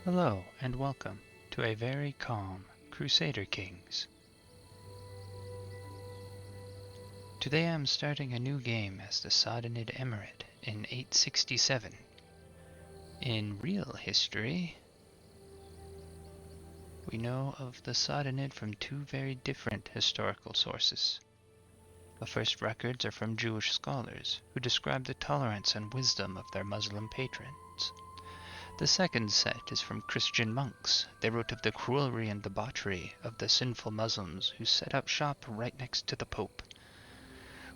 Hello and welcome to a very calm Crusader Kings. Today I'm starting a new game as the Sawdanid Emirate in 867. In real history, we know of the Sawdanid from two very different historical sources. The first records are from Jewish scholars who describe the tolerance and wisdom of their Muslim patrons. The second set is from Christian monks. They wrote of the cruelty and debauchery of the sinful Muslims who set up shop right next to the Pope.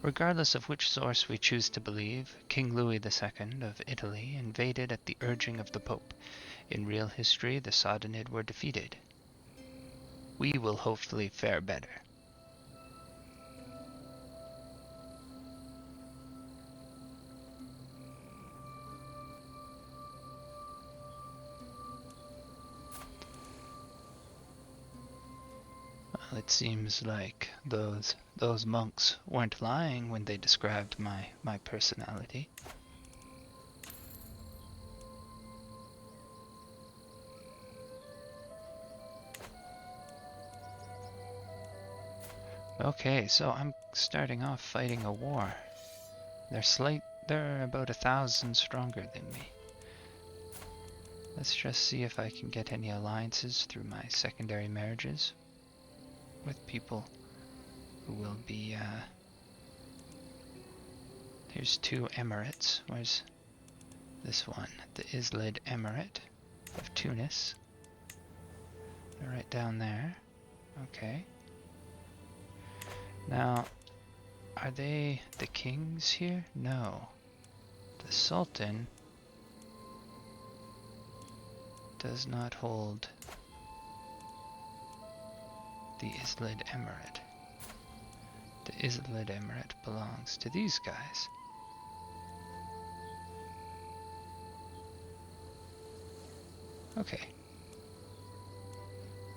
Regardless of which source we choose to believe, King Louis II of Italy invaded at the urging of the Pope. In real history, the Sawdanid were defeated. We will hopefully fare better. Well, it seems like those monks weren't lying when they described my personality. Okay, so I'm starting off fighting a war. They're about 1,000 stronger than me. Let's just see if I can get any alliances through my secondary marriages with people who will be, here's two emirates. Where's this one? The Islid Emirate of Tunis. They're right down there. Okay. Now, are they the kings here? No. The Sultan does not hold the Islid Emirate. The Islid Emirate belongs to these guys. Okay.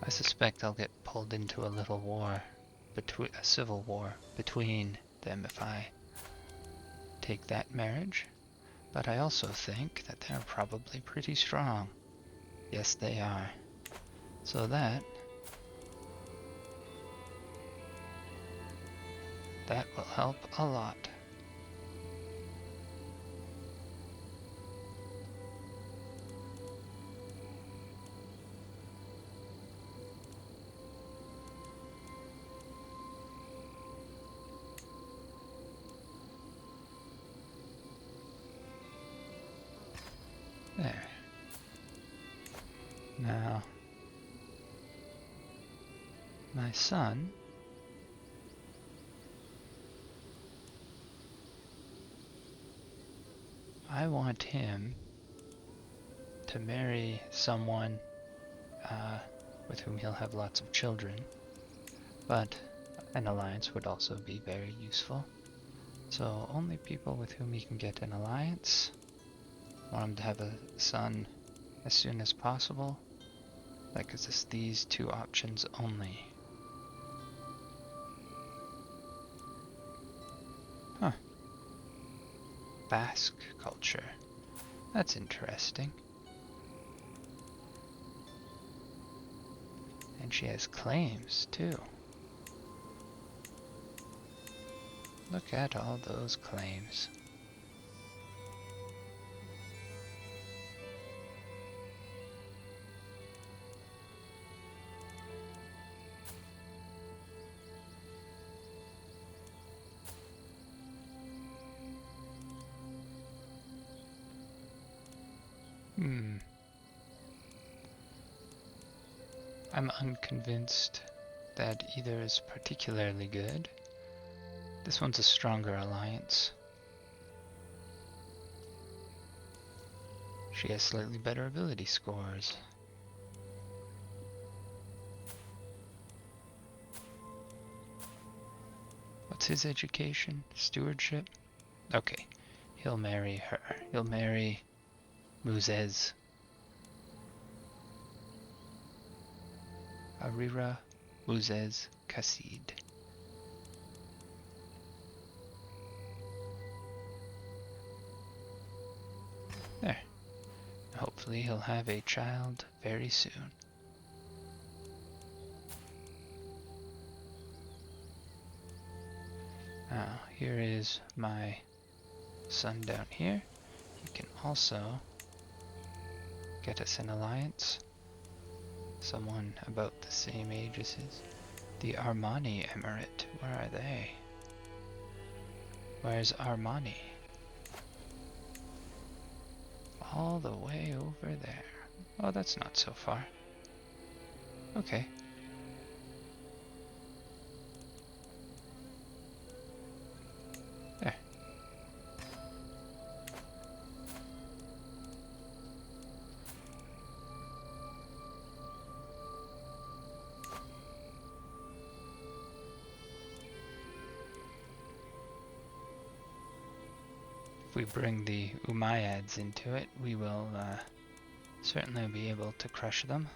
I suspect I'll get pulled into a little war, a civil war between them if I take that marriage. But I also think that they're probably pretty strong. Yes, they are. So that will help a lot. There. Now, my son I want him to marry someone with whom he'll have lots of children, but an alliance would also be very useful. So only people with whom he can get an alliance. I want him to have a son as soon as possible. Like, it's just these two options only. Huh. Basque culture. That's interesting. And she has claims, too. Look at all those claims. I'm unconvinced that either is particularly good. This one's a stronger alliance. She has slightly better ability scores. What's his education? Stewardship? Okay, he'll marry her. He'll marry Muzez. Arira Muzez Kasid. There. hopefully he'll have a child very soon. Now, here is my son down here. He can also get us an alliance. Someone about the same age as his. The Armani Emirate. Where are they? Where's Armani? All the way over there. Oh, that's not so far. Okay. There. If we bring the Umayyads into it, we will certainly be able to crush them.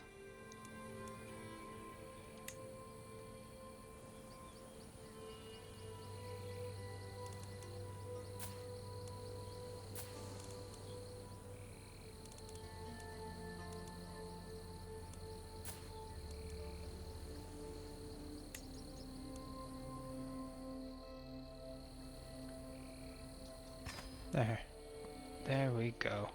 There we go.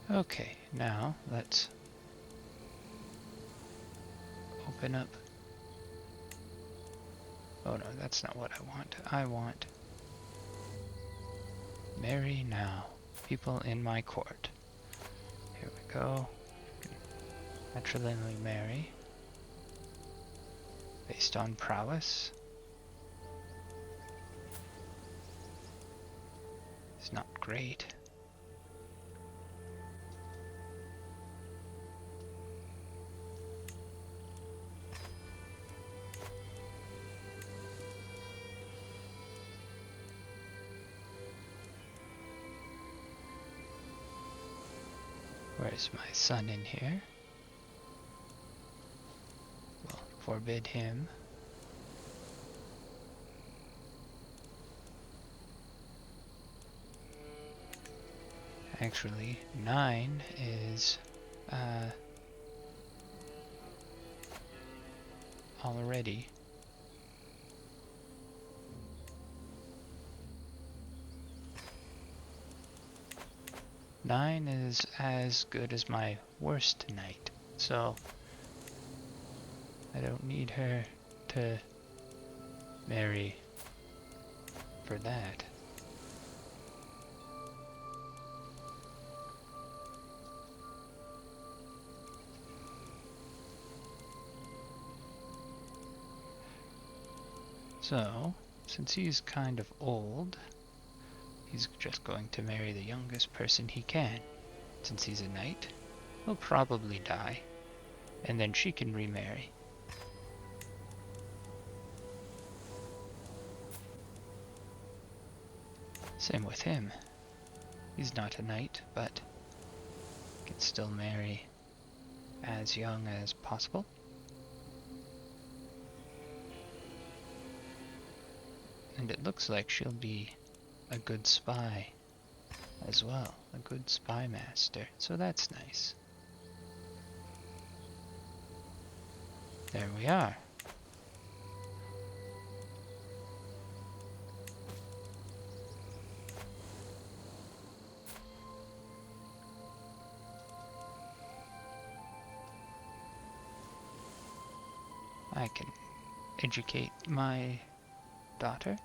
Okay, now let's open up. Oh no, that's not what I want. I want marry now. People in my court. Here we go. Matrilineally marry. Based on prowess. It's not great. Where's my son in here? Well, forbid him. Actually, 9 is already. Nine is as good as my worst knight, so I don't need her to marry for that. So, since he's kind of old, he's just going to marry the youngest person he can. Since he's a knight, he'll probably die, and then she can remarry. Same with him. He's not a knight, but can still marry as young as possible. And it looks like she'll be a good spy as well, a good spy master, so that's nice. There we are. I can educate my daughter.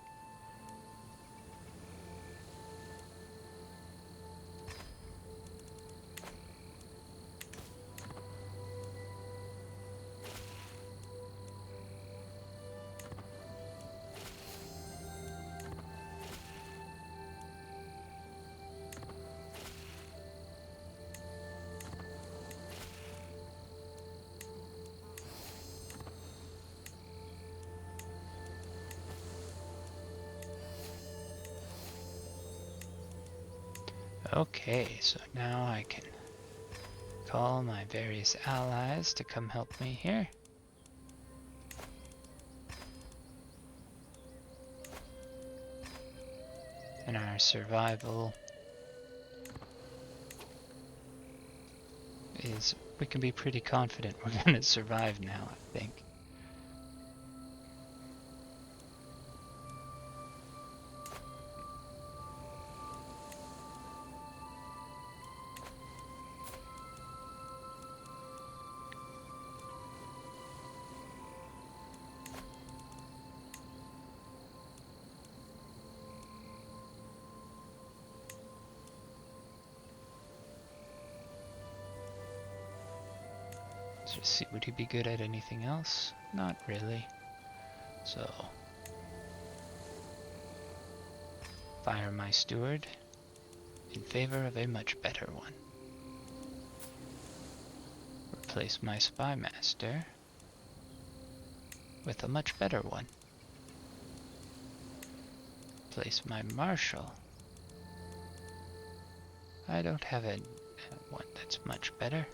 Okay, so now I can call my various allies to come help me here. And our survival is, we can be pretty confident we're gonna survive now, I think. Let's just see, would he be good at anything else? Not really. So, fire my steward in favor of a much better one. Replace my spy master with a much better one. Place my marshal. I don't have a one that's much better.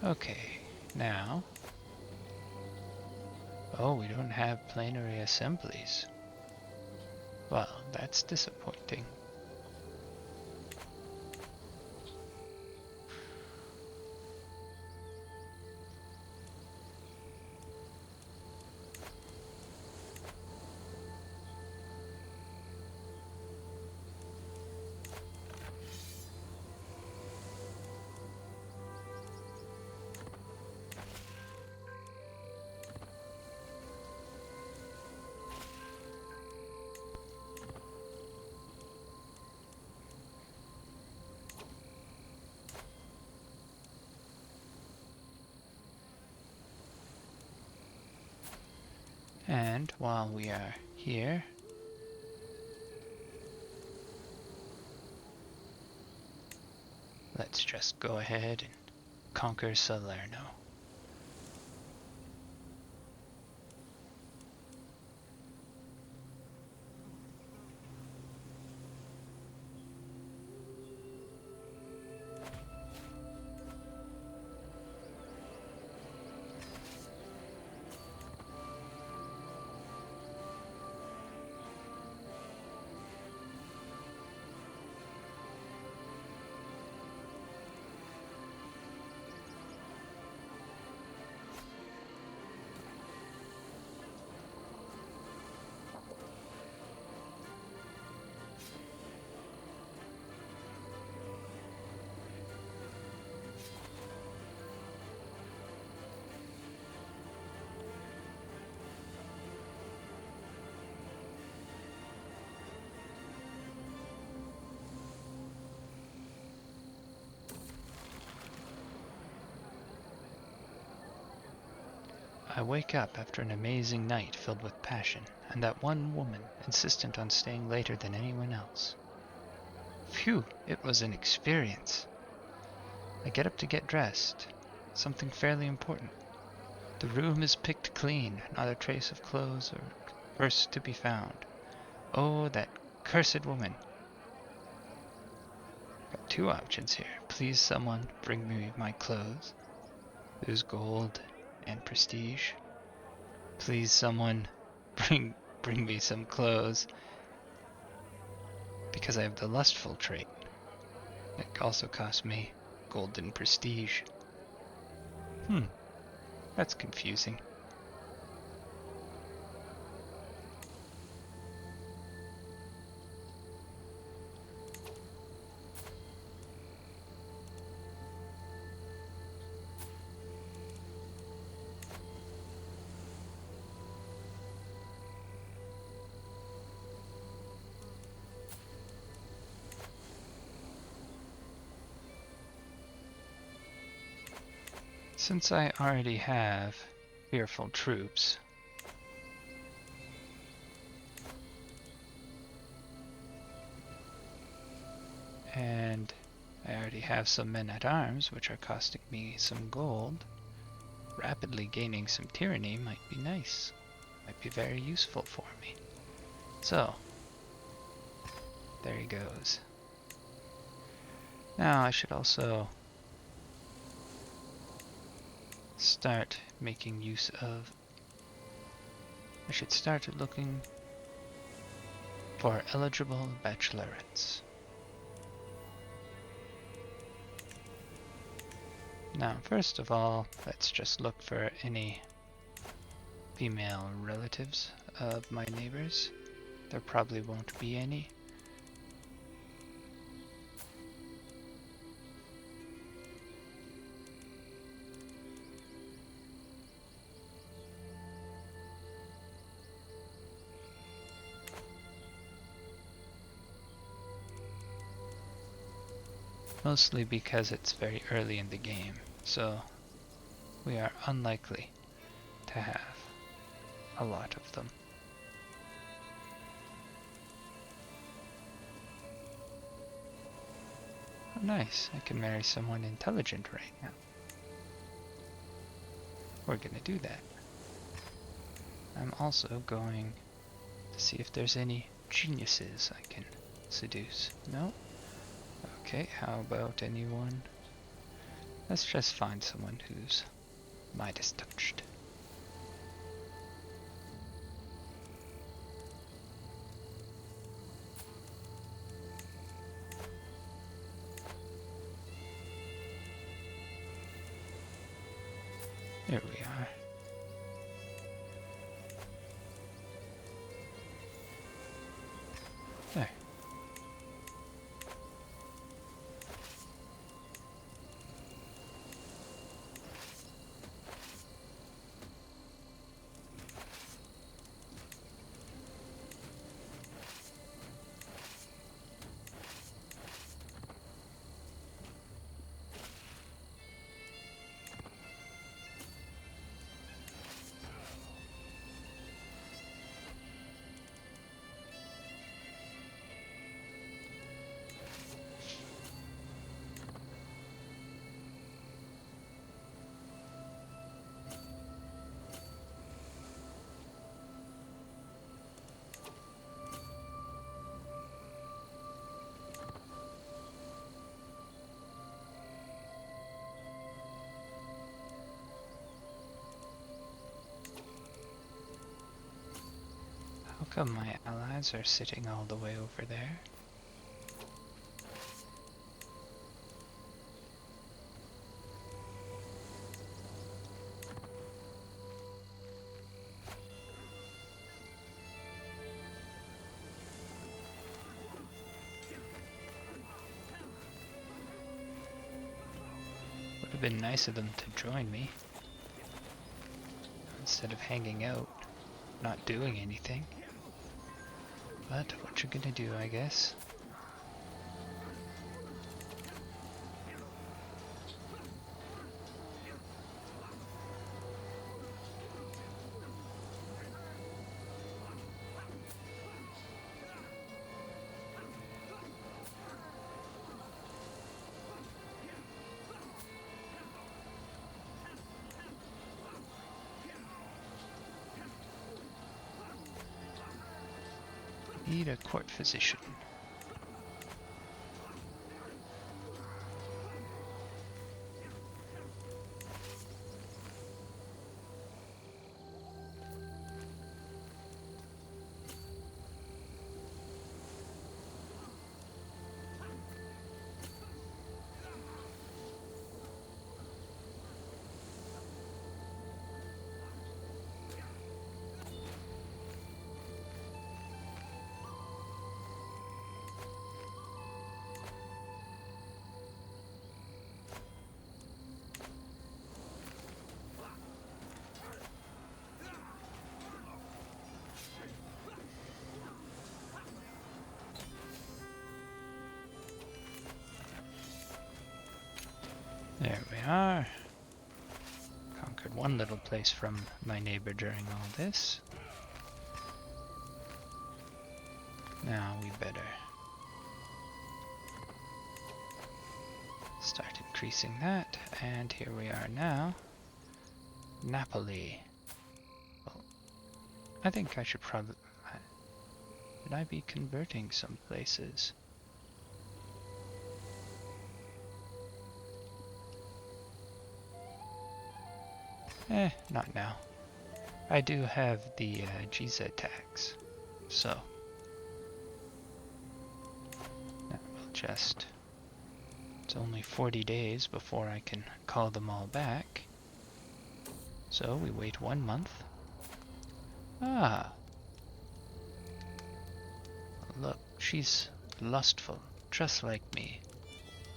Okay, now... Oh, we don't have plenary assemblies. Well, that's disappointing. And while we are here, let's just go ahead and conquer Salerno. I wake up after an amazing night filled with passion, and that one woman insistent on staying later than anyone else. Phew, it was an experience. I get up to get dressed. Something fairly important. The room is picked clean, not a trace of clothes or purse to be found. Oh, that cursed woman. Got two options here. Please someone bring me my clothes. There's gold and prestige. Please someone bring me some clothes. Because I have the lustful trait. It also costs me gold and prestige. That's confusing. Since I already have fearful troops, and I already have some men at arms, which are costing me some gold, rapidly gaining some tyranny might be nice. Might be very useful for me. So, there he goes. Now I should also start making use of... I should start looking for eligible bachelorettes. Now, first of all, let's just look for any female relatives of my neighbors. There probably won't be any. Mostly because it's very early in the game, so we are unlikely to have a lot of them. Oh, nice, I can marry someone intelligent right now. We're gonna do that. I'm also going to see if there's any geniuses I can seduce. No? Okay, how about anyone? Let's just find someone who's Midas touched. Here we are. There. How come my allies are sitting all the way over there? Would have been nice of them to join me, instead of hanging out, not doing anything. But what you gonna do, I guess? Need a court physician. There we are. conquered one little place from my neighbor during all this. Now we better start increasing that, and here we are now. Napoli. Well, I think I should probably... Should I be converting some places? Not now. I do have the Giza tax, so that will just... It's only 40 days before I can call them all back. So we wait 1 month. Ah! Look, she's lustful, just like me.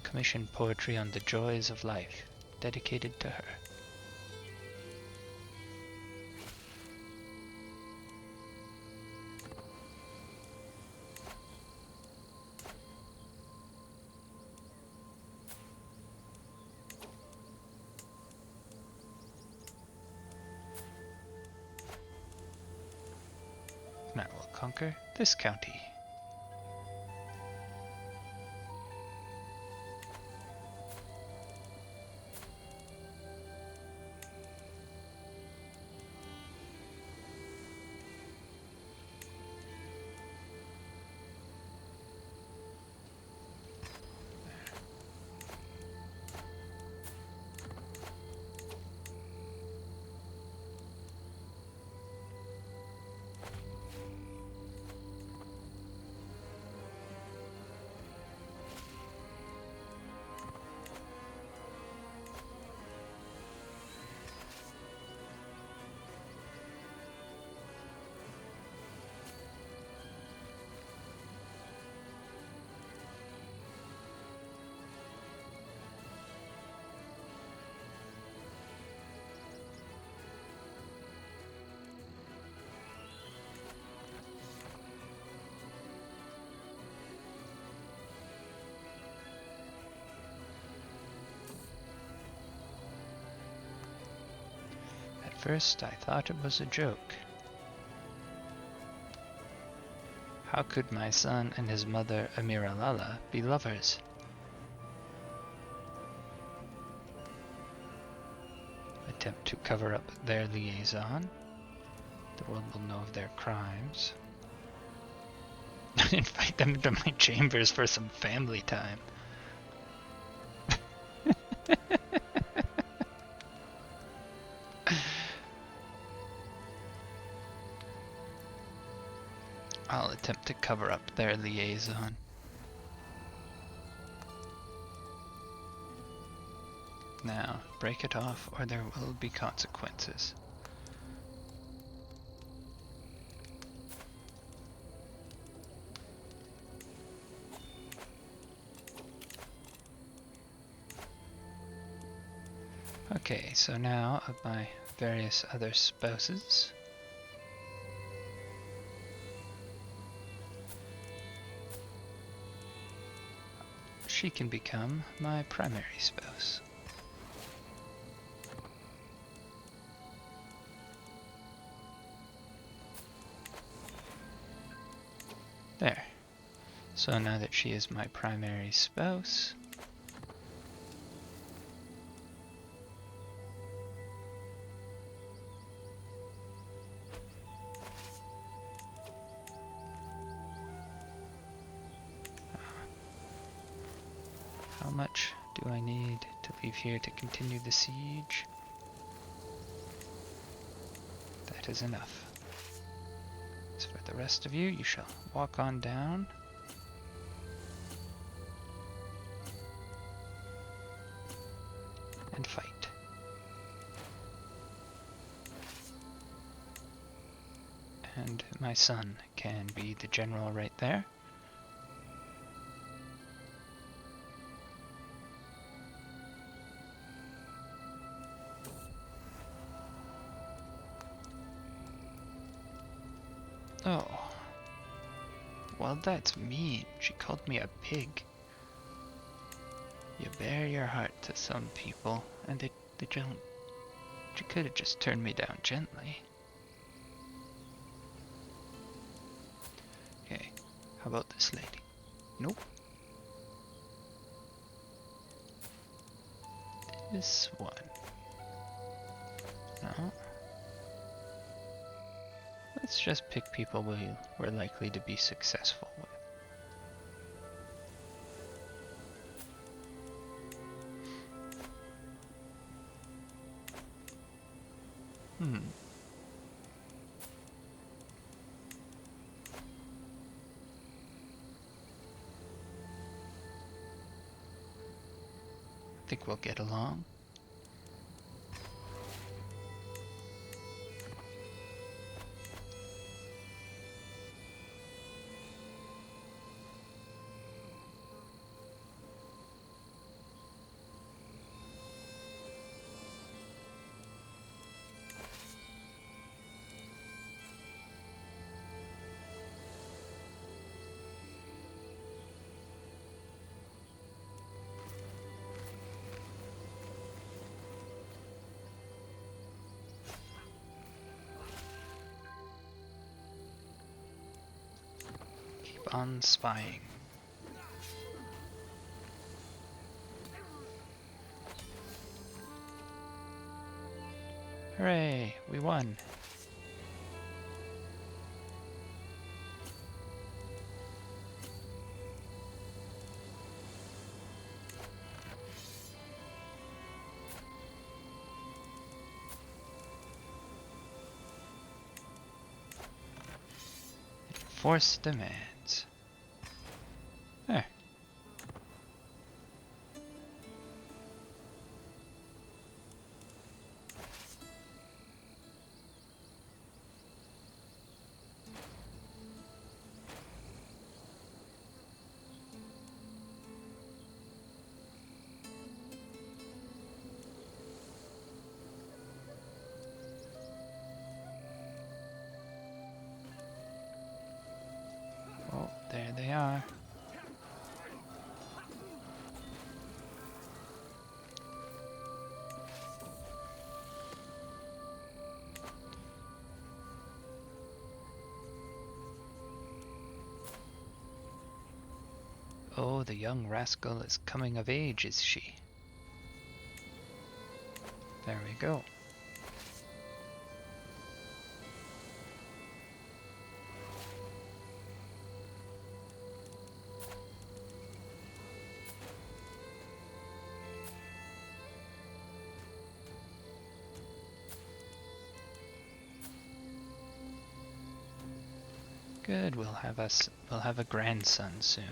Commissioned poetry on the joys of life, dedicated to her. That will conquer this county. First, I thought it was a joke. How could my son and his mother, Amiralala, be lovers? Attempt to cover up their liaison. The world will know of their crimes. Invite them into my chambers for some family time. I'll attempt to cover up their liaison. Now, break it off or there will be consequences. Okay, so now of my various other spouses. She can become my primary spouse. There. So now that she is my primary spouse, how much do I need to leave here to continue the siege? That is enough. As for the rest of you, you shall walk on down. And fight. And my son can be the general right there. Oh. Well, that's mean. She called me a pig. You bare your heart to some people, and they don't You could have just turned me down gently. Okay, how about this lady? Nope. This one. No. Let's just pick people we're likely to be successful with. I think we'll get along. Keep on spying. Hooray, we won. Force demands. There. Oh, there they are. Oh, the young rascal is coming of age, is she? There we go. Good, we'll have a grandson soon.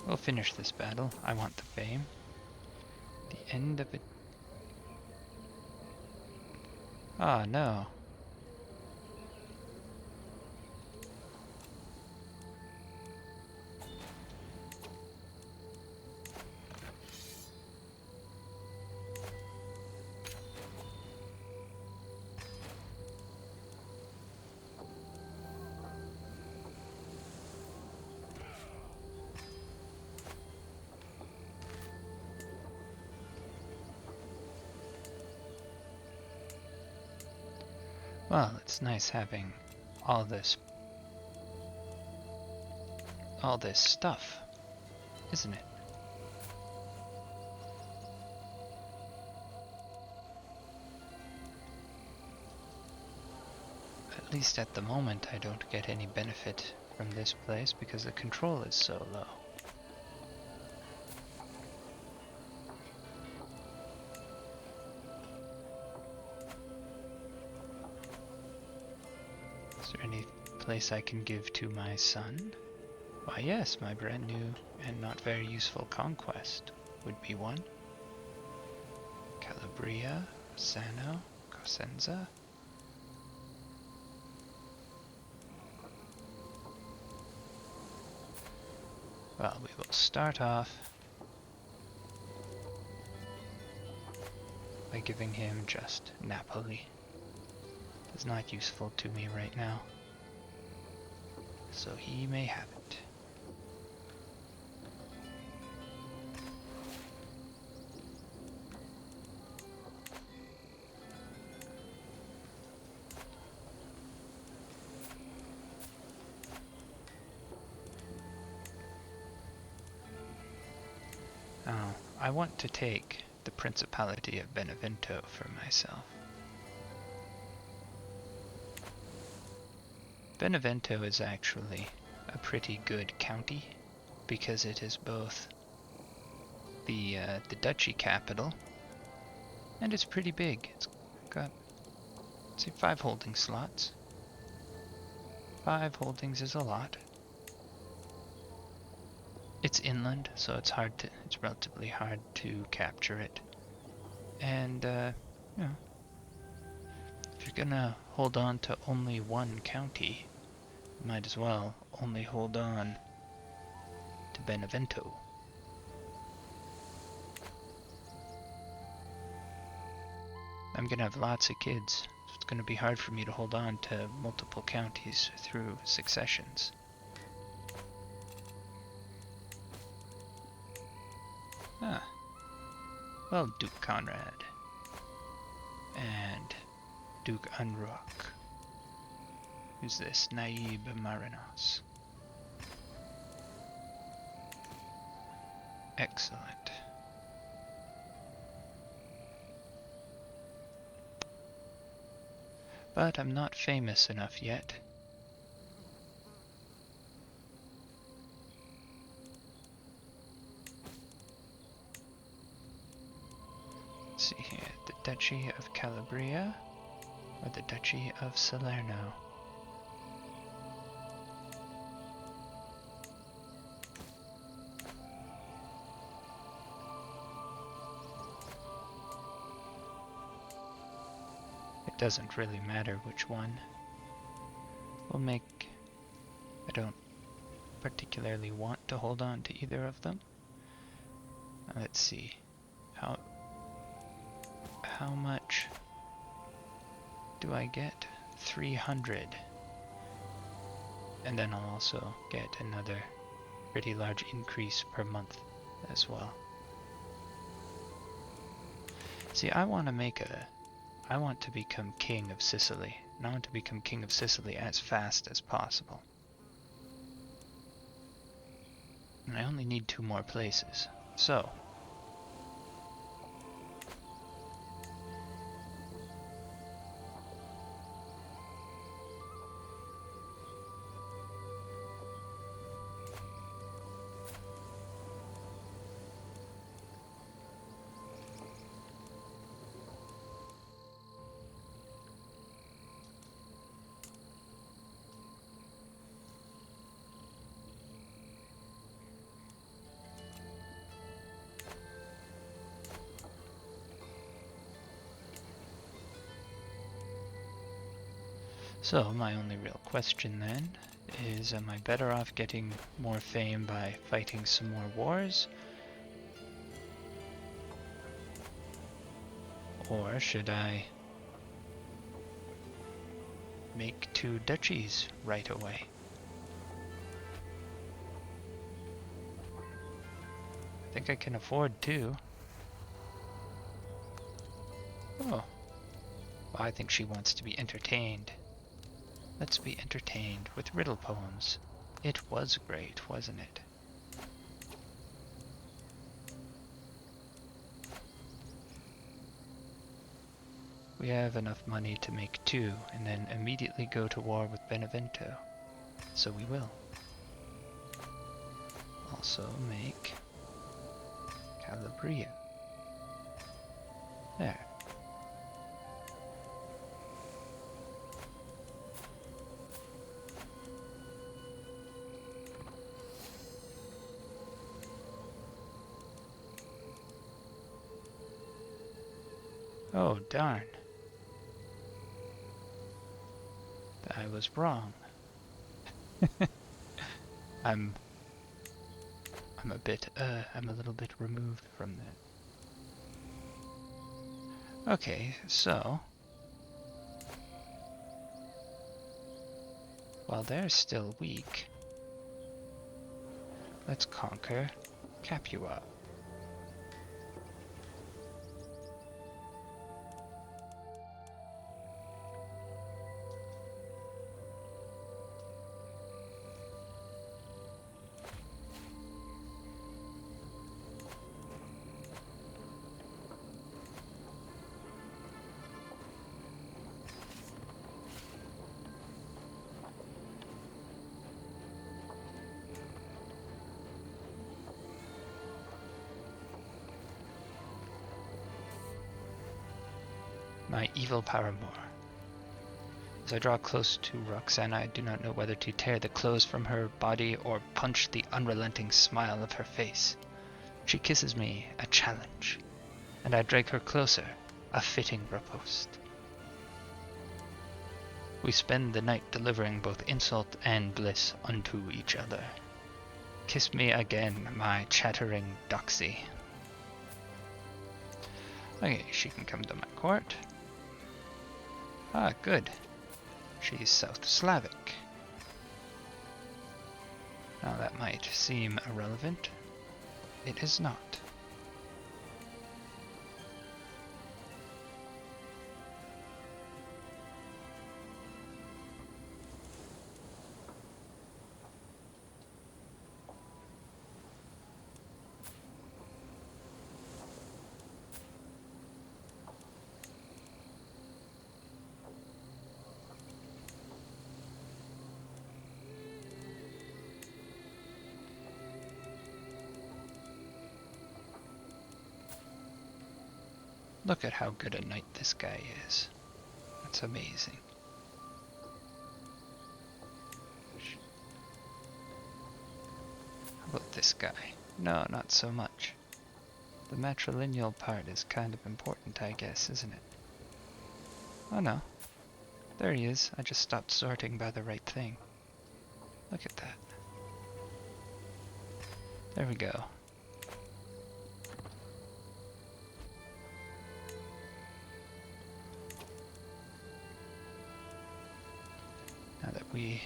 We'll finish this battle. I want the fame. The end of it. Ah, no. Well, it's nice having all this stuff, isn't it? At least at the moment I don't get any benefit from this place because the control is so low. Is there any place I can give to my son? Why yes, my brand new and not very useful conquest would be one. Calabria, Sano, Cosenza. Well, we will start off by giving him just Napoli. It's not useful to me right now, so he may have it. Now, I want to take the Principality of Benevento for myself. Benevento is actually a pretty good county because it is both the duchy capital and it's pretty big. It's got, let's see, 5 holding slots. 5 holdings is a lot. It's inland, so it's relatively hard to capture it. And you know, if you're gonna hold on to only one county, you might as well only hold on to Benevento. I'm gonna have lots of kids, so it's gonna be hard for me to hold on to multiple counties through successions. Ah. Well, Duke Conrad. And Duke Unruck. Who's this? Naib Marinos. Excellent. But I'm not famous enough yet. Let's see here, the Duchy of Calabria or the Duchy of Salerno. It doesn't really matter which one. We'll make... I don't particularly want to hold on to either of them. Let's see. How much do I get? 300. And then I'll also get another pretty large increase per month as well. See, I want to become king of Sicily. And I want to become king of Sicily as fast as possible. And I only need 2 more places. So, my only real question then is, am I better off getting more fame by fighting some more wars? Or should I make 2 duchies right away? I think I can afford 2. Oh. Well, I think she wants to be entertained. Let's be entertained with riddle poems. It was great, wasn't it? We have enough money to make 2 and then immediately go to war with Benevento. So we will. Also make Calabria. There. Oh, darn. I was wrong. I'm a little bit removed from that. Okay, so while they're still weak, let's conquer Capua. My evil paramour. As I draw close to Roxana, I do not know whether to tear the clothes from her body or punch the unrelenting smile of her face. She kisses me, a challenge, and I drag her closer, a fitting riposte. We spend the night delivering both insult and bliss unto each other. Kiss me again, my chattering doxy. Okay, she can come to my court. Ah, good. She's South Slavic. Now that might seem irrelevant. It is not. Look at how good a knight this guy is. That's amazing. How about this guy? No, not so much. The matrilineal part is kind of important, I guess, isn't it? Oh no. There he is. I just stopped sorting by the right thing. Look at that. There we go. Now that we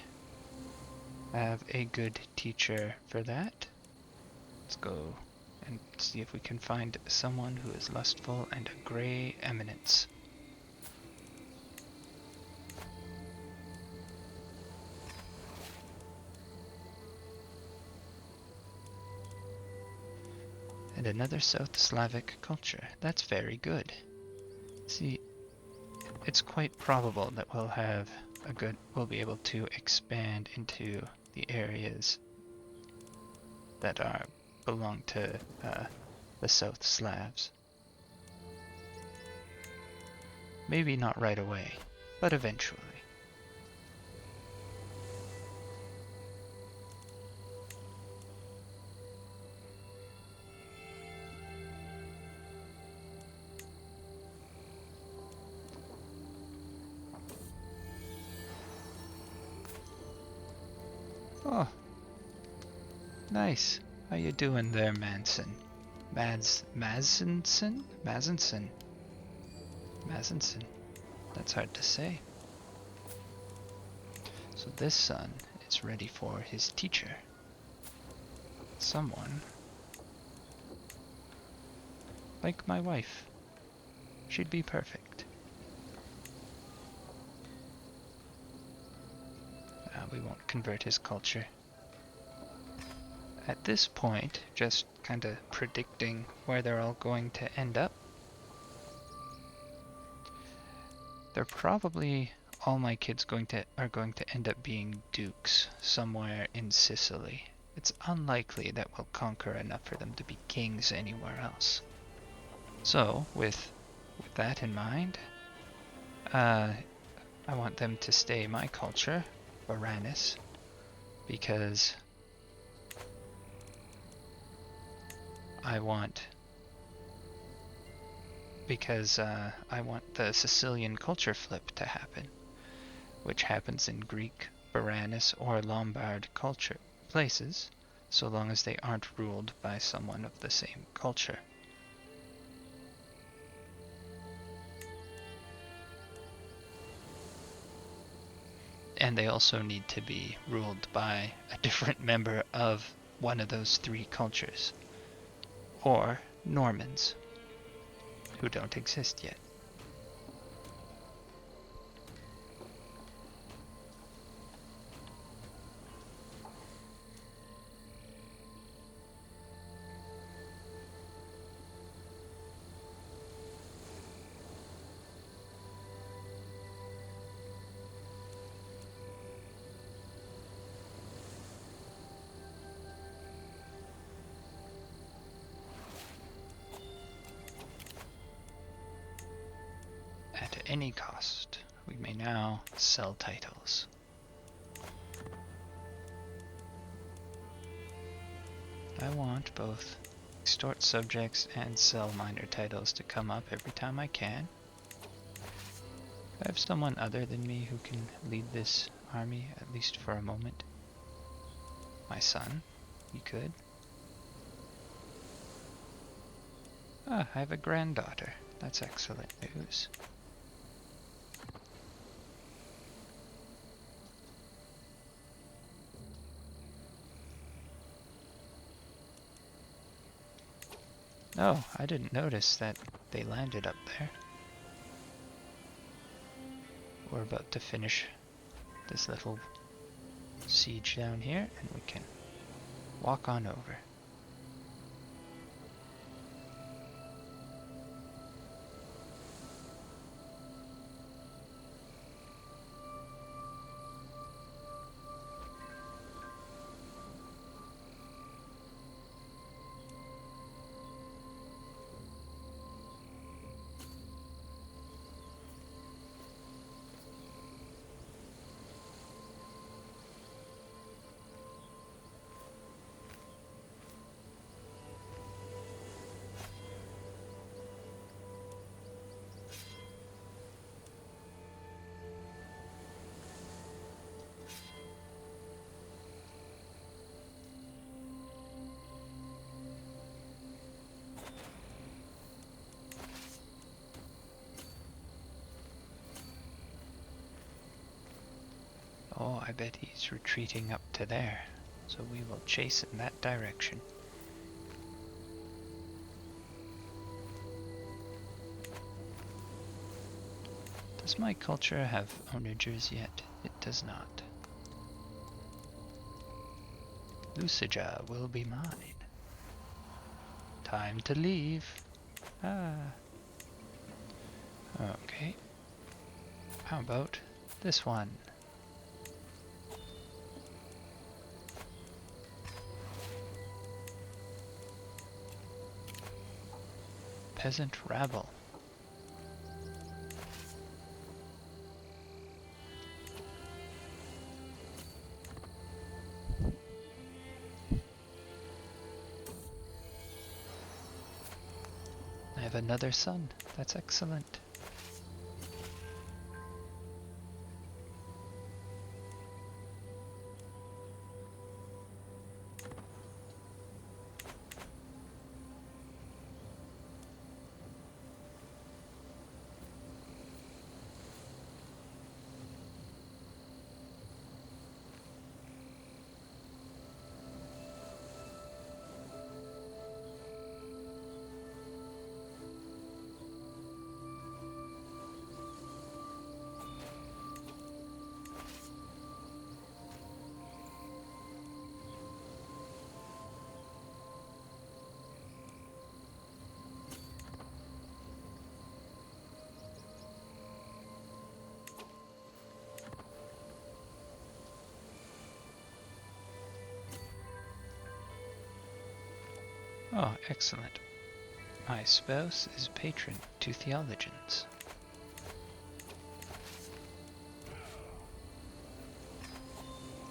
have a good teacher for that, let's go and see if we can find someone who is lustful and a grey eminence. And another South Slavic culture. That's very good. See, it's quite probable that we'll be able to expand into the areas that belong to the South Slavs. Maybe not right away, but eventually. Oh, nice. How you doing there, Manson? Mazinson? That's hard to say. So this son is ready for his teacher. Someone like my wife. She'd be perfect. We won't convert his culture. At this point, just kind of predicting where they're all going to end up. They're probably all my kids are going to end up being dukes somewhere in Sicily. It's unlikely that we'll conquer enough for them to be kings anywhere else. So, with that in mind, I want them to stay my culture, Varanus, because I want the Sicilian culture flip to happen, which happens in Greek, Varanus, or Lombard culture places, so long as they aren't ruled by someone of the same culture. And they also need to be ruled by a different member of one of those three cultures. Or Normans, who don't exist yet. At any cost, we may now sell titles. I want both extort subjects and sell minor titles to come up every time I can. I have someone other than me who can lead this army, at least for a moment. My son, you could. Ah, I have a granddaughter. That's excellent news. Oh, I didn't notice that they landed up there. We're about to finish this little siege down here, and we can walk on over. Oh, I bet he's retreating up to there, so we will chase in that direction. Does my culture have onagers yet? It does not. Lucija will be mine. Time to leave. Ah. Okay. How about this one? Peasant rabble. I have another son. That's excellent. Oh, excellent. My spouse is patron to theologians.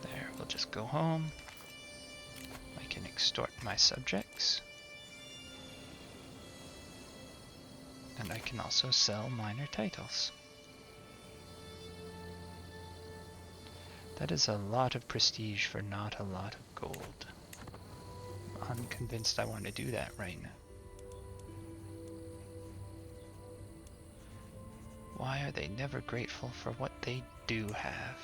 There, we'll just go home. I can extort my subjects. And I can also sell minor titles. That is a lot of prestige for not a lot of gold. I'm convinced I want to do that right now. Why are they never grateful for what they do have?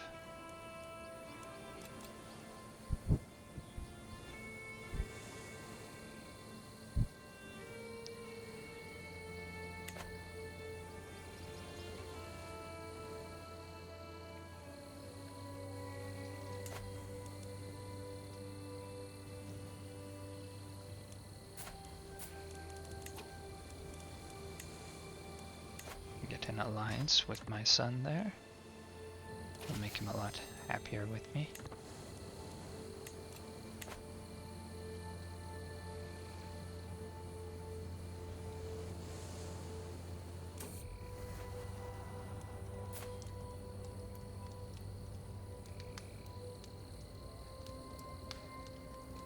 an alliance with my son there. It'll make him a lot happier with me.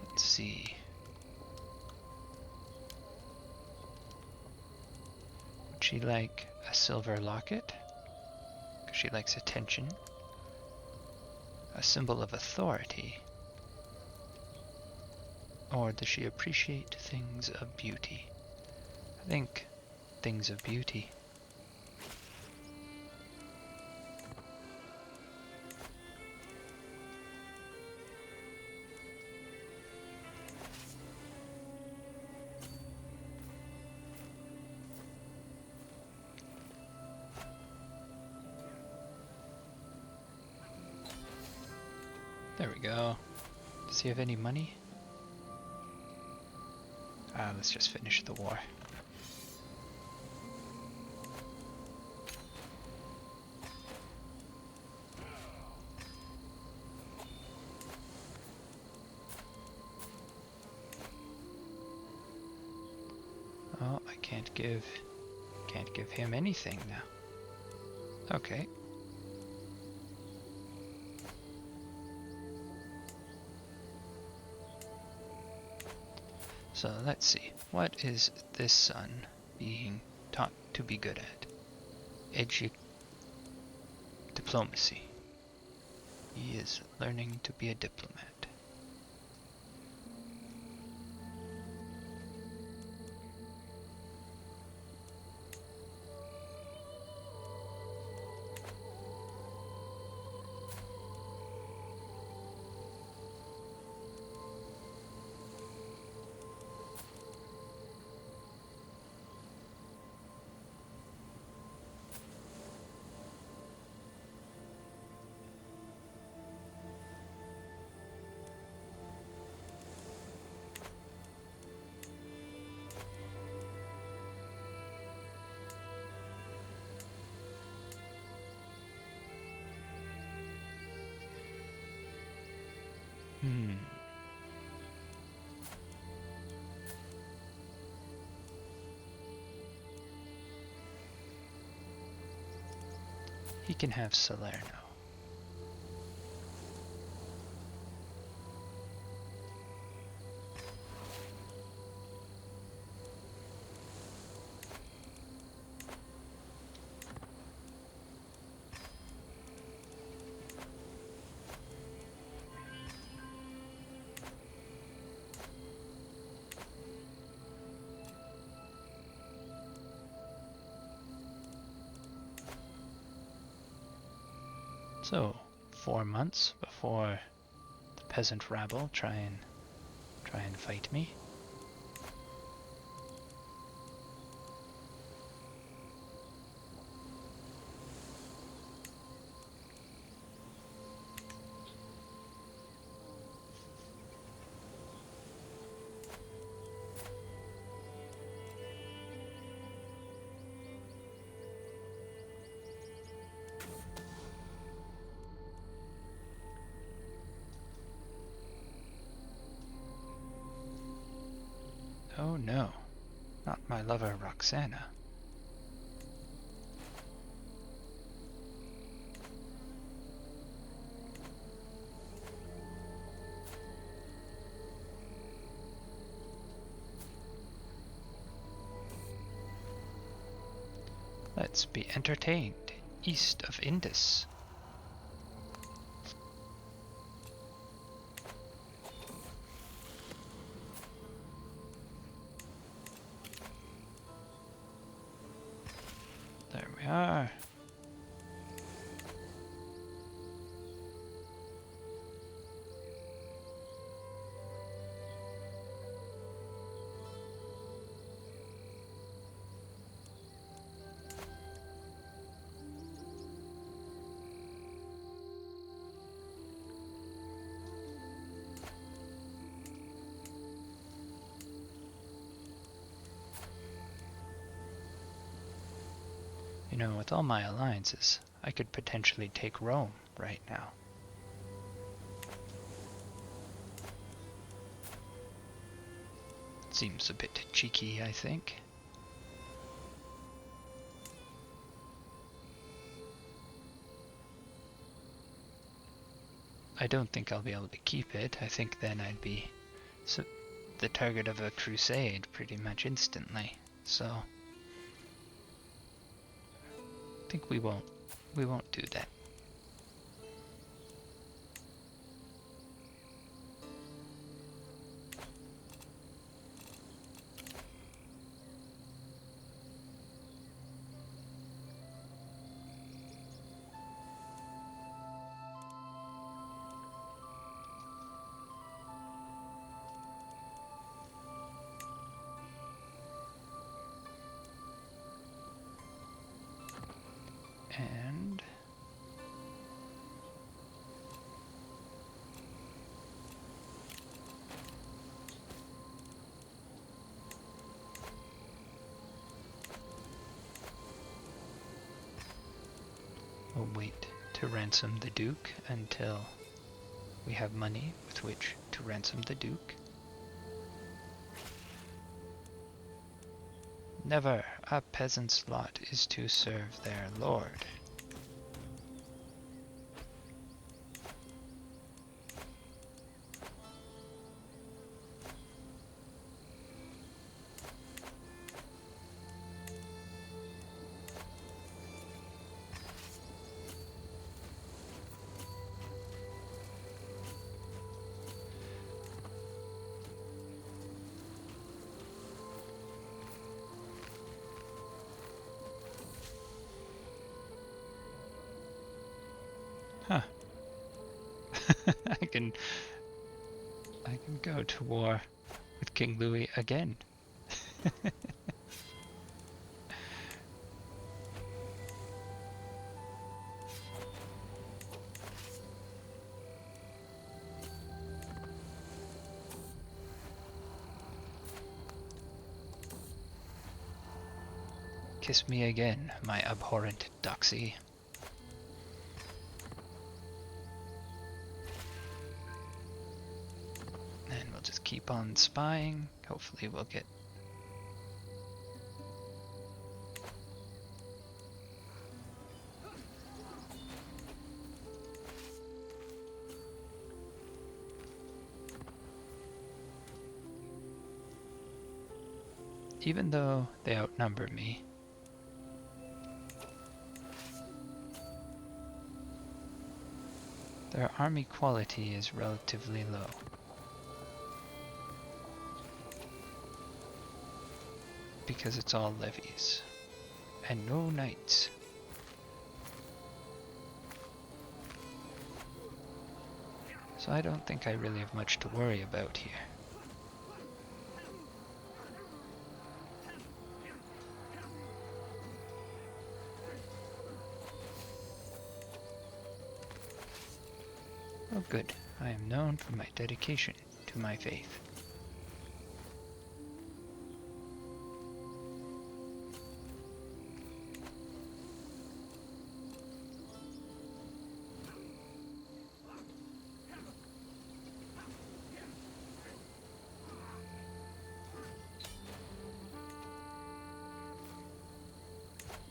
Let's see. Would she like a silver locket? Because she likes attention. A symbol of authority. Or does she appreciate things of beauty? I think things of beauty. There we go. Does he have any money? Let's just finish the war. Oh, I can't give him anything now. Okay. So let's see. What is this son being taught to be good at? Diplomacy. He is learning to be a diplomat. He can have Salerno. So, 4 months before the peasant rabble try and fight me. Oh no, not my lover Roxana. Let's be entertained east of Indus. There we are. with all my alliances, I could potentially take Rome right now. Seems a bit cheeky, I think. I don't think I'll be able to keep it. I think then I'd be the target of a crusade pretty much instantly. So I think we won't do that. And we'll wait to ransom the Duke until we have money with which to ransom the Duke. Never a peasant's lot is to serve their lord. Huh. I can go to war with King Louis again. Kiss me again, my abhorrent doxy. And we'll just keep on spying. Hopefully we'll get... Even though they outnumber me, their army quality is relatively low. Because it's all levies, and no knights. So I don't think I really have much to worry about here. Oh good, I am known for my dedication to my faith.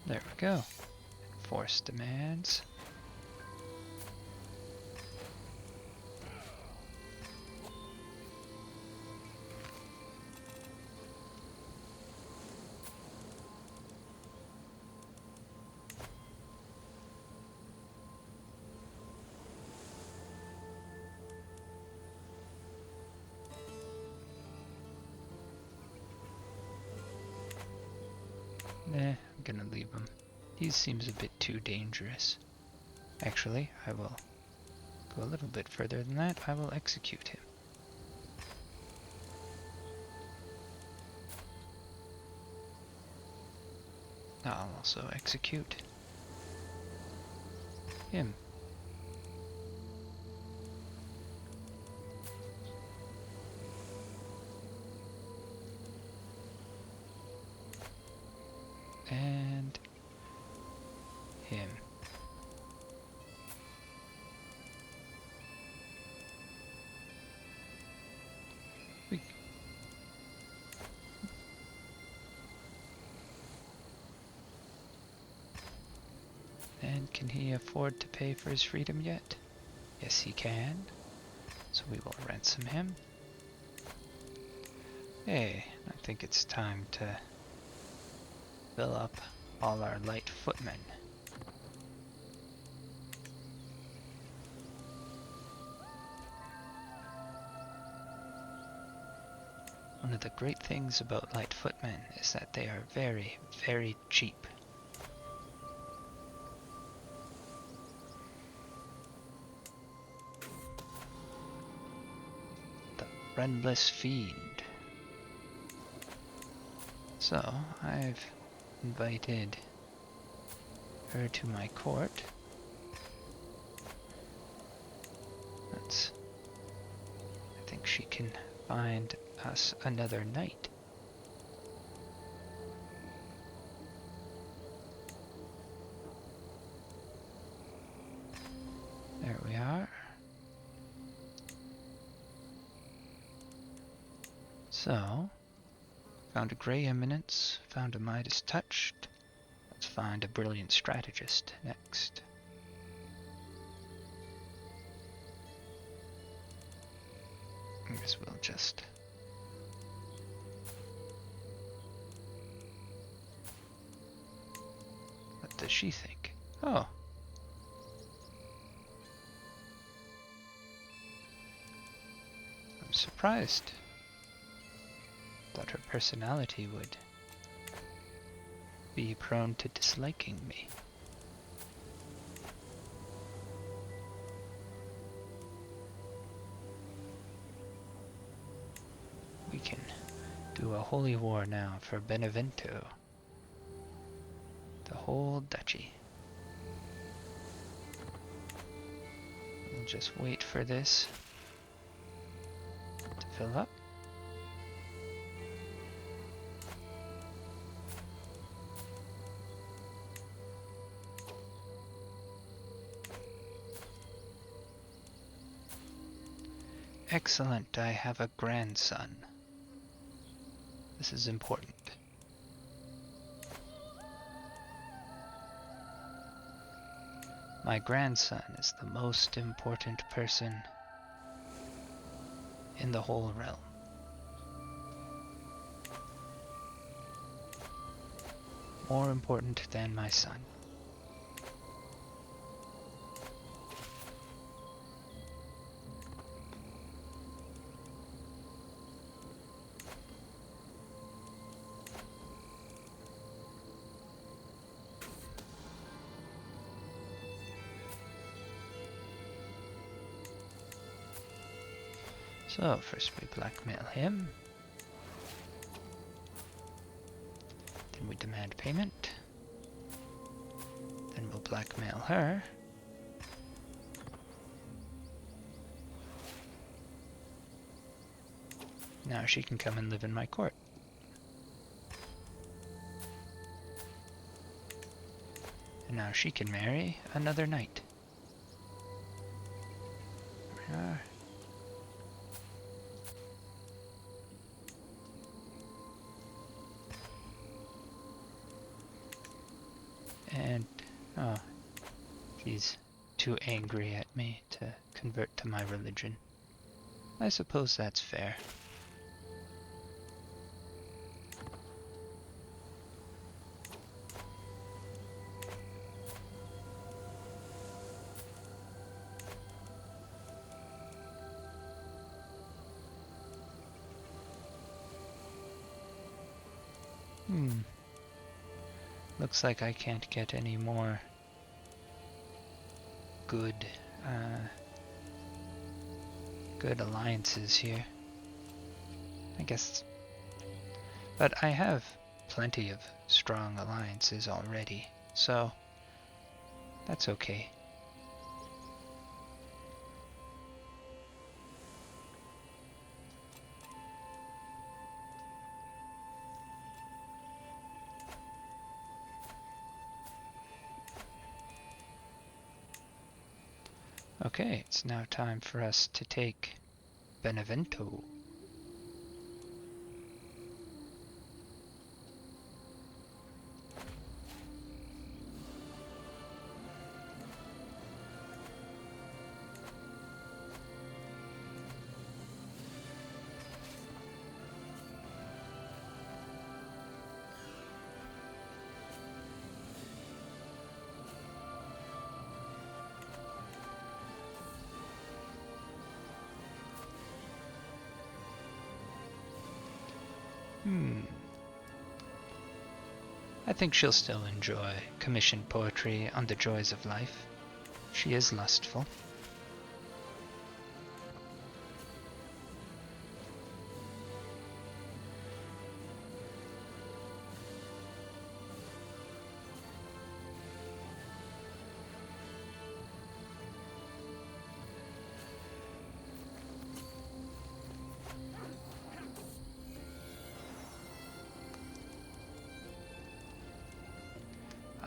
There we go. Force demands. Nah, I'm gonna leave him. He seems a bit too dangerous. Actually, I will go a little bit further than that. I will execute him. I'll also execute him. And And can he afford to pay for his freedom yet? Yes, he can. So we will ransom him. Hey, I think it's time to fill up all our light footmen. One of the great things about light footmen is that they are very, very cheap. The friendless fiend. So, I've invited her to my court. I think she can find us another knight. There we are. So, found a Grey Eminence, found a Midas Touched. Let's find a Brilliant Strategist next. I guess we'll just... What does she think? Oh. I'm surprised. Thought her personality would be prone to disliking me. We can do a holy war now for Benevento. The whole duchy. We'll just wait for this to fill up. Excellent, I have a grandson. This is important. My grandson is the most important person in the whole realm. More important than my son. So, first we blackmail him. Then we demand payment. Then we'll blackmail her. Now she can come and live in my court. And now she can marry another knight. There we are. And, oh, she's too angry at me to convert to my religion. I suppose that's fair. Looks like I can't get any more good alliances here. I guess. But I have plenty of strong alliances already, so that's okay. Okay, it's now time for us to take Benevento. I think she'll still enjoy commissioned poetry on the joys of life. She is lustful.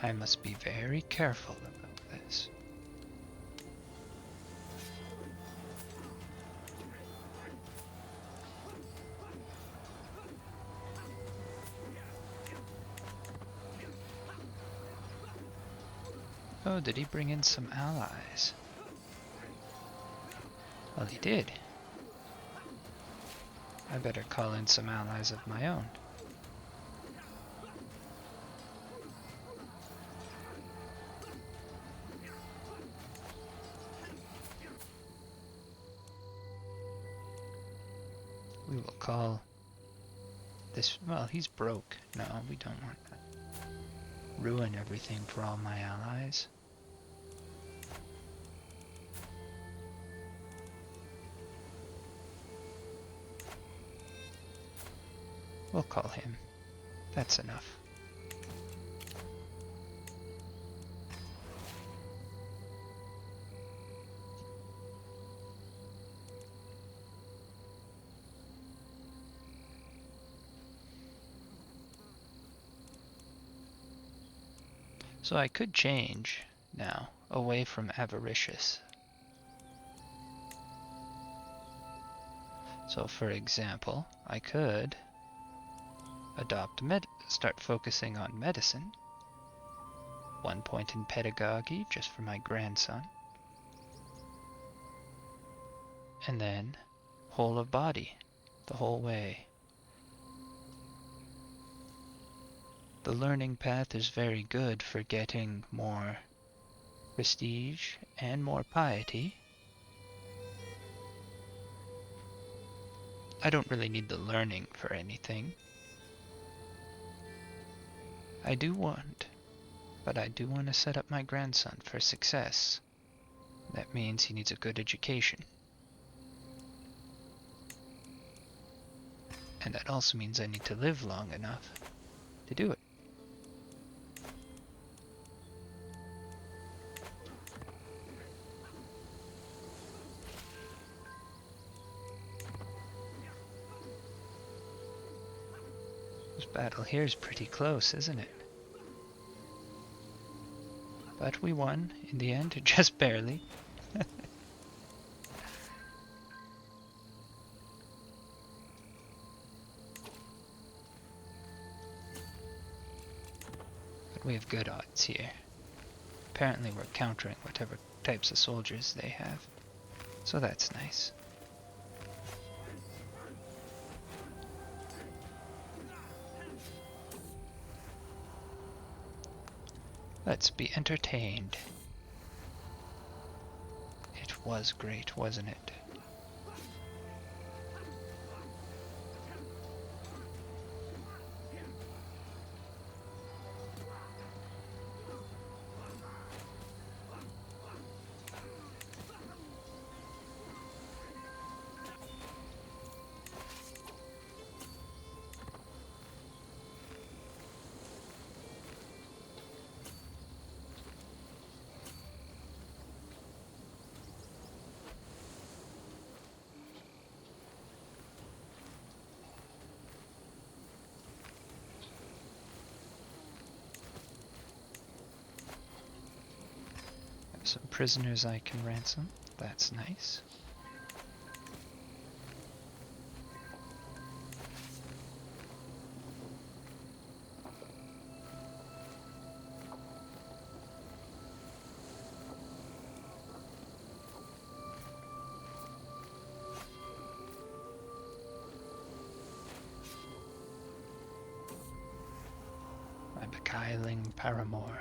I must be very careful about this. Oh, did he bring in some allies? Well, he did. I better call in some allies of my own. We will call this... Well, he's broke. No, we don't want that. Ruin everything for all my allies. We'll call him. That's enough. So I could change now away from avaricious. So for example, I could start focusing on medicine. 1 point in pedagogy just for my grandson. And then whole of body the whole way. The learning path is very good for getting more prestige and more piety. I don't really need the learning for anything. I do want to set up my grandson for success. That means he needs a good education. And that also means I need to live long enough to do it. This battle here is pretty close, isn't it? But we won in the end, just barely. But we have good odds here. Apparently we're countering whatever types of soldiers they have. So that's nice. Let's be entertained. It was great, wasn't it? Some prisoners I can ransom. That's nice. My beguiling paramour.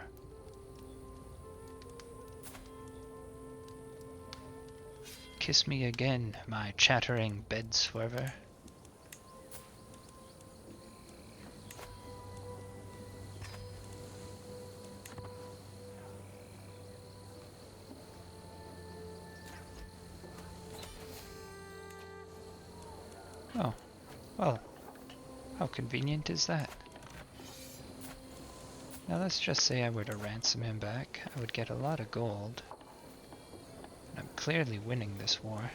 Kiss me again, my chattering bed swerver. Oh, well, how convenient is that? Now let's just say I were to ransom him back. I would get a lot of gold. And I'm clearly winning this war.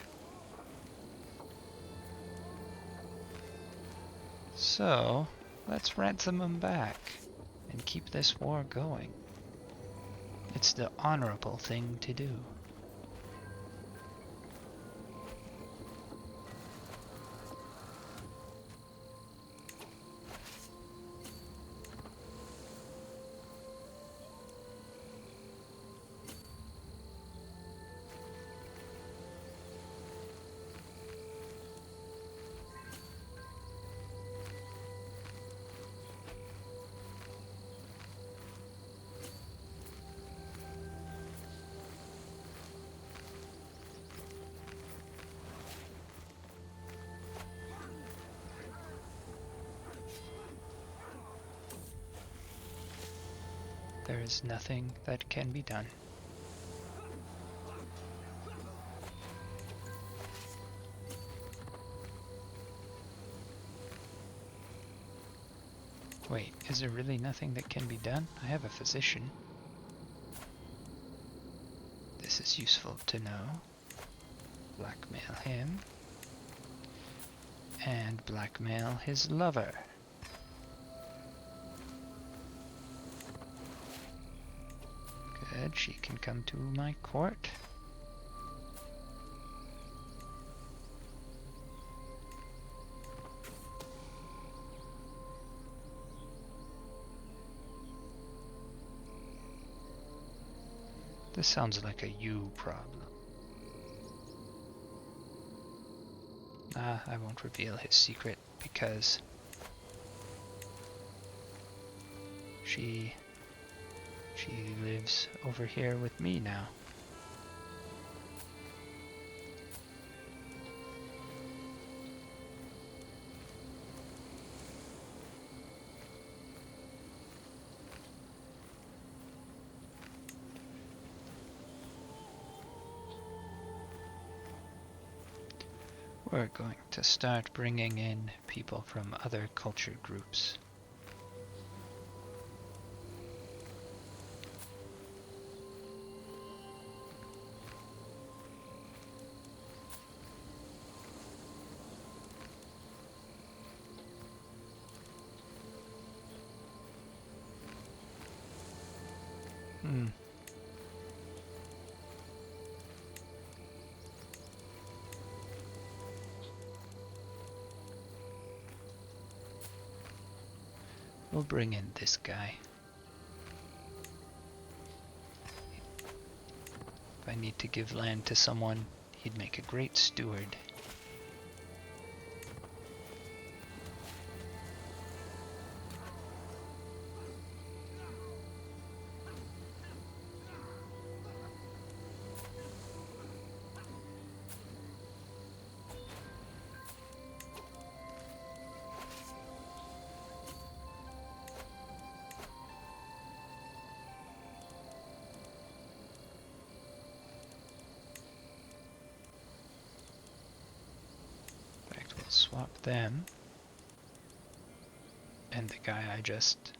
So, let's ransom him back and keep this war going. It's the honorable thing to do. There is nothing that can be done. Wait, is there really nothing that can be done? I have a physician. This is useful to know. Blackmail him. And blackmail his lover. Good, she can come to my court. This sounds like a you problem. I won't reveal his secret because she lives over here with me now. We're going to start bringing in people from other culture groups. We'll bring in this guy. If I need to give land to someone, he'd make a great steward. Swap them, and the guy I just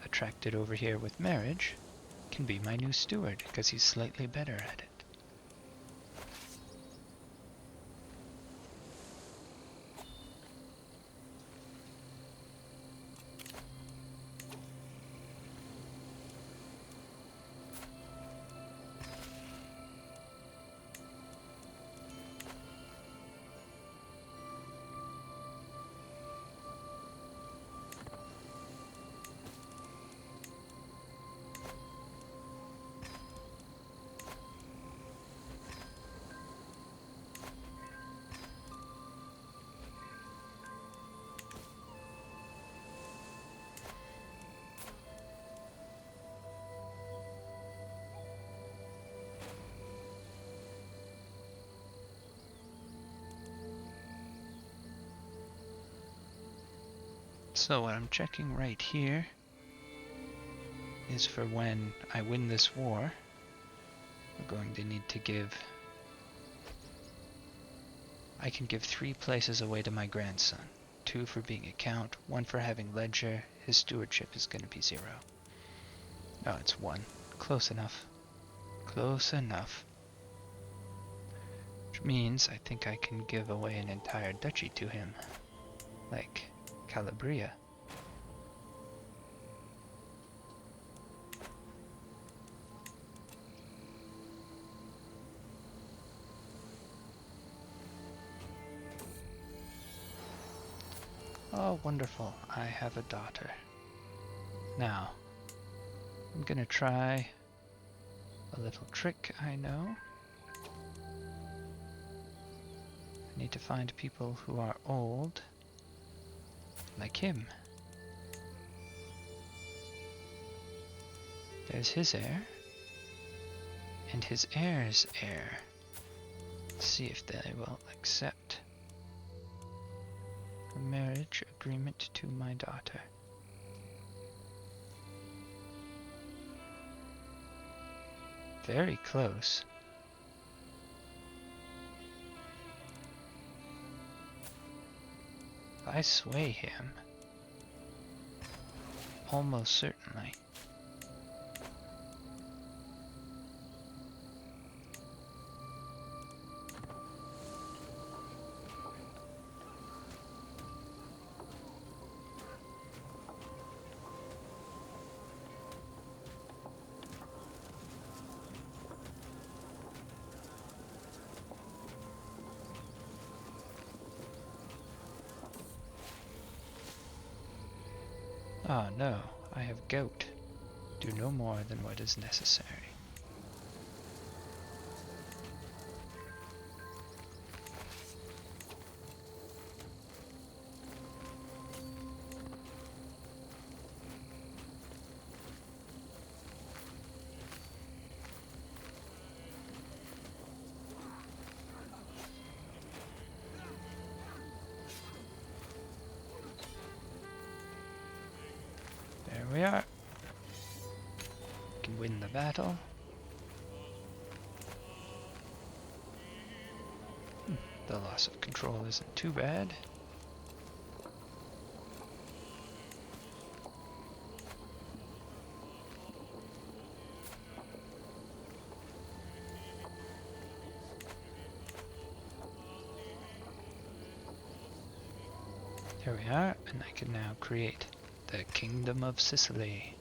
attracted over here with marriage can be my new steward because he's slightly better at it. So what I'm checking right here is for when I win this war, we're going to need to give I can give 3 places away to my grandson. 2 for being a count, 1 for having ledger. His stewardship is going to be 0. Oh, it's 1. Close enough. Close enough. Which means I think I can give away an entire duchy to him. Like Calabria. Oh, wonderful. I have a daughter. Now, I'm gonna try a little trick I know. I need to find people who are old, like him. There's his heir, and his heir's heir. Let's see if they will accept a marriage agreement to my daughter. Very close. If I sway him, almost certainly. Ah, no, I have gout. Do no more than what is necessary. There we are. Can win the battle. The loss of control isn't too bad. There we are, and I can now create the Kingdom of Sicily.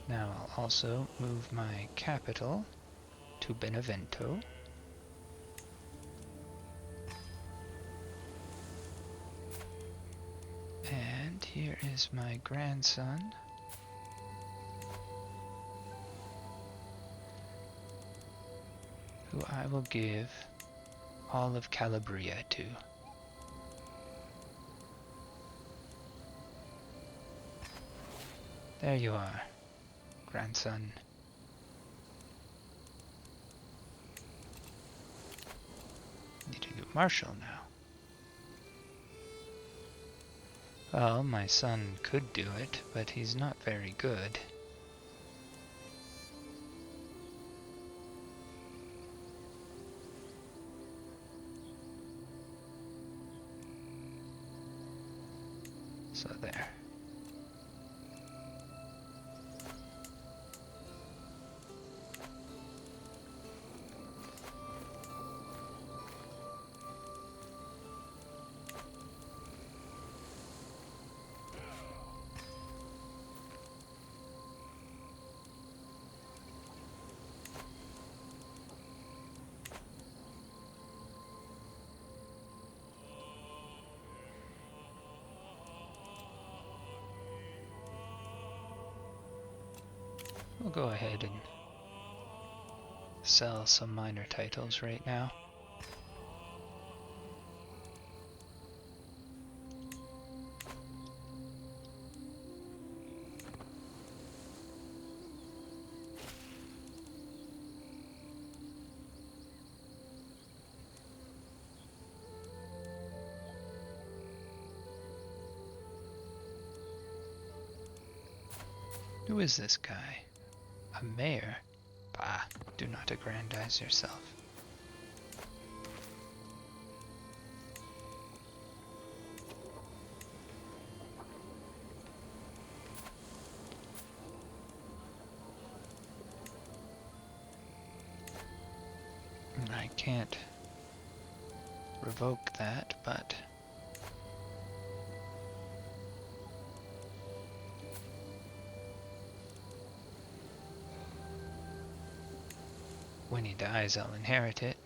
Now I'll also move my capital to Benevento. And here is my grandson, who I will give all of Calabria to. There you are, grandson. Need a new marshal now. Well, my son could do it, but he's not very good. So there. We'll go ahead and sell some minor titles right now. Who is this guy? A mayor? Bah, do not aggrandize yourself. I can't revoke that, but when he dies, I'll inherit it.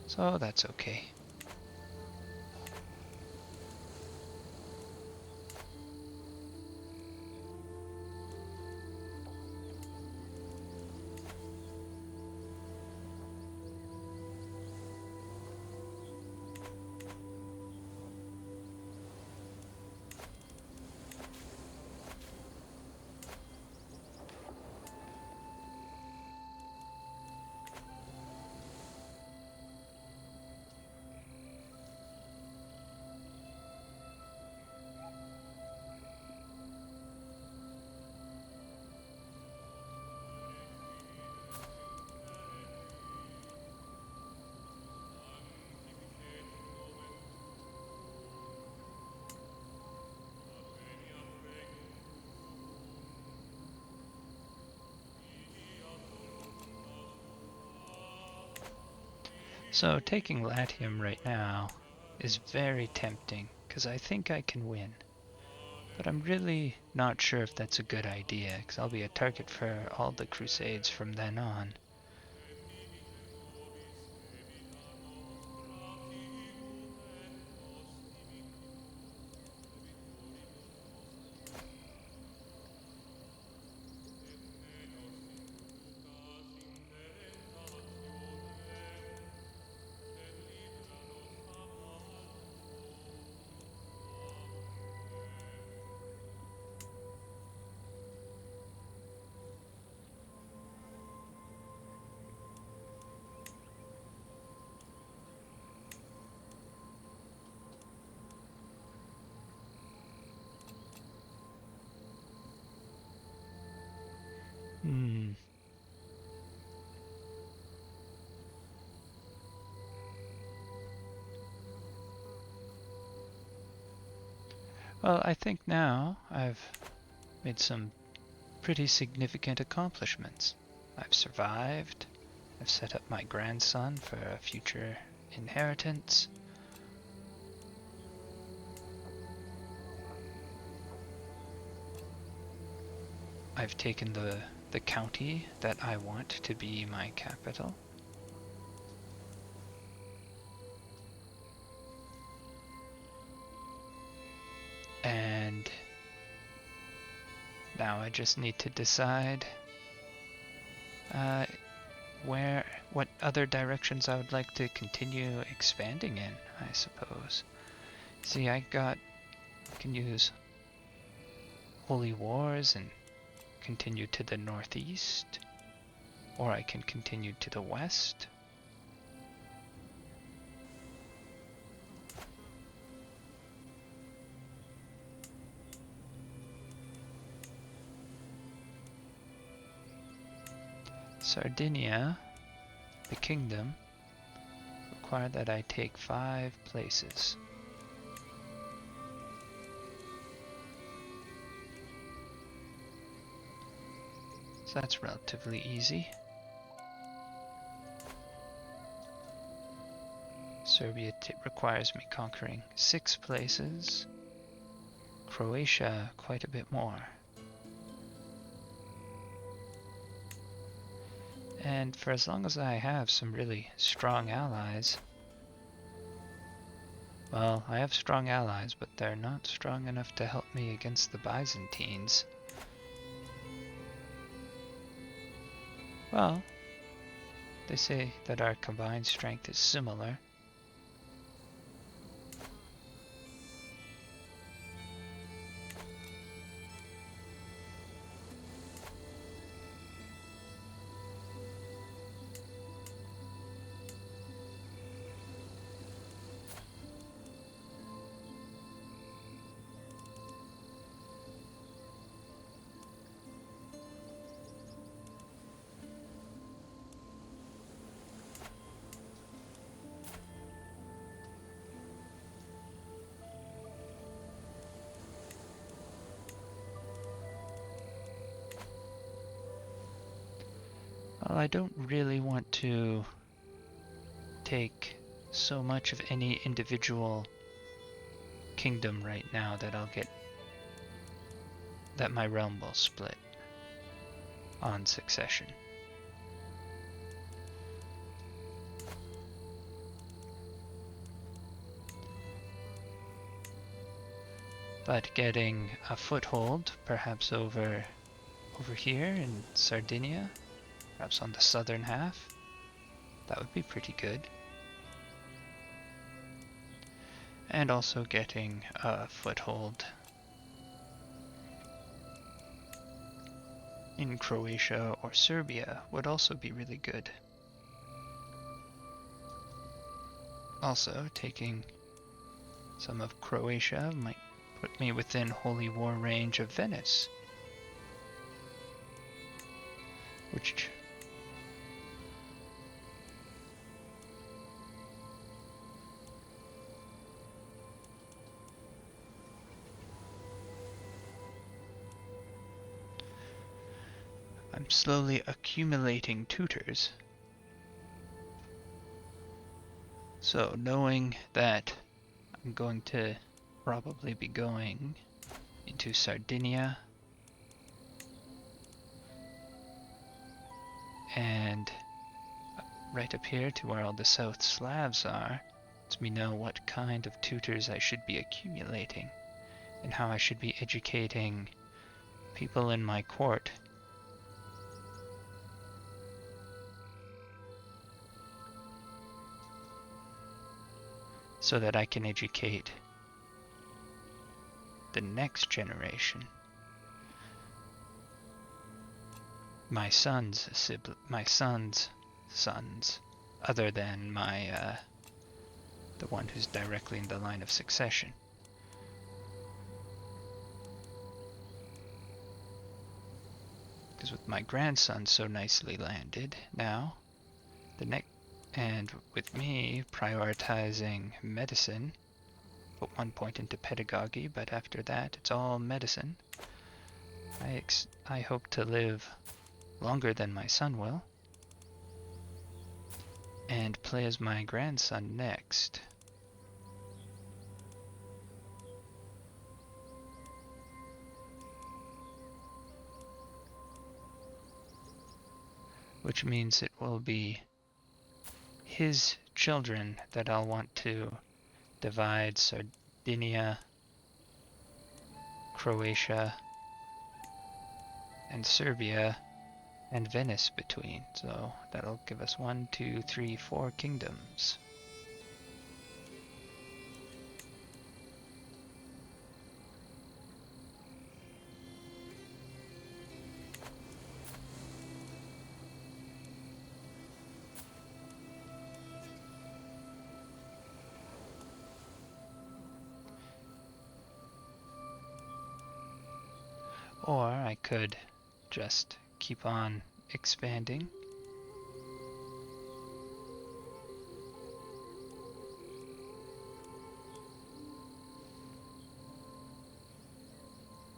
So that's okay. So taking Latium right now is very tempting, because I think I can win. But I'm really not sure if that's a good idea, because I'll be a target for all the Crusades from then on. Well, I think now I've made some pretty significant accomplishments. I've survived. I've set up my grandson for a future inheritance. I've taken the county that I want to be my capital. And now I just need to decide what other directions I would like to continue expanding in, I suppose. See, can use Holy Wars and continue to the northeast, or I can continue to the west. Sardinia, the kingdom, require that I take 5 places. So that's relatively easy. Serbia requires me conquering 6 places. Croatia, quite a bit more. And for as long as I have some really strong allies, well, I have strong allies, but they're not strong enough to help me against the Byzantines. Well, they say that our combined strength is similar. Well, I don't really want to take so much of any individual kingdom right now that my realm will split on succession. But getting a foothold, perhaps over here in Sardinia, perhaps on the southern half, that would be pretty good. And also getting a foothold in Croatia or Serbia would also be really good. Also, taking some of Croatia might put me within holy war range of Venice, which I'm slowly accumulating tutors. So knowing that I'm going to probably be going into Sardinia and right up here to where all the South Slavs are, lets me know what kind of tutors I should be accumulating and how I should be educating people in my court. So that I can educate the next generation. My son's sons, other than the one who's directly in the line of succession. Because with my grandson so nicely landed now, and with me prioritizing medicine, put 1 point into pedagogy, but after that it's all medicine. I hope to live longer than my son will, and play as my grandson next. Which means it will be his children that I'll want to divide Sardinia, Croatia, and Serbia, and Venice between. So that'll give us 1, 2, 3, 4 kingdoms. Or I could just keep on expanding.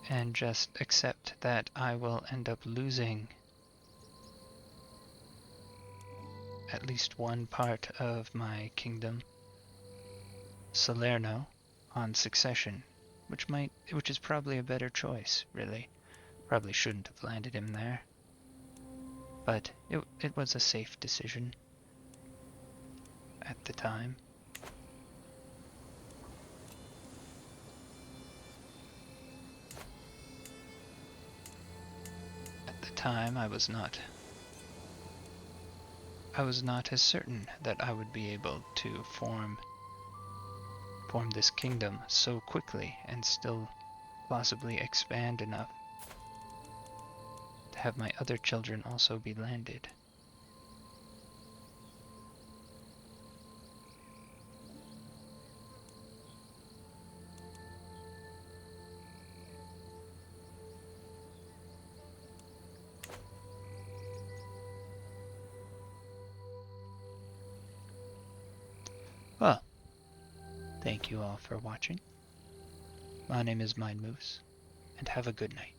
And just accept that I will end up losing at least one part of my kingdom, Salerno, on succession, which is probably a better choice, really. Probably shouldn't have landed him there, but it was a safe decision at the time. At the time, I was not as certain that I would be able to form this kingdom so quickly and still possibly expand enough to have my other children also be landed. Well, thank you all for watching. My name is Mind Moose, and have a good night.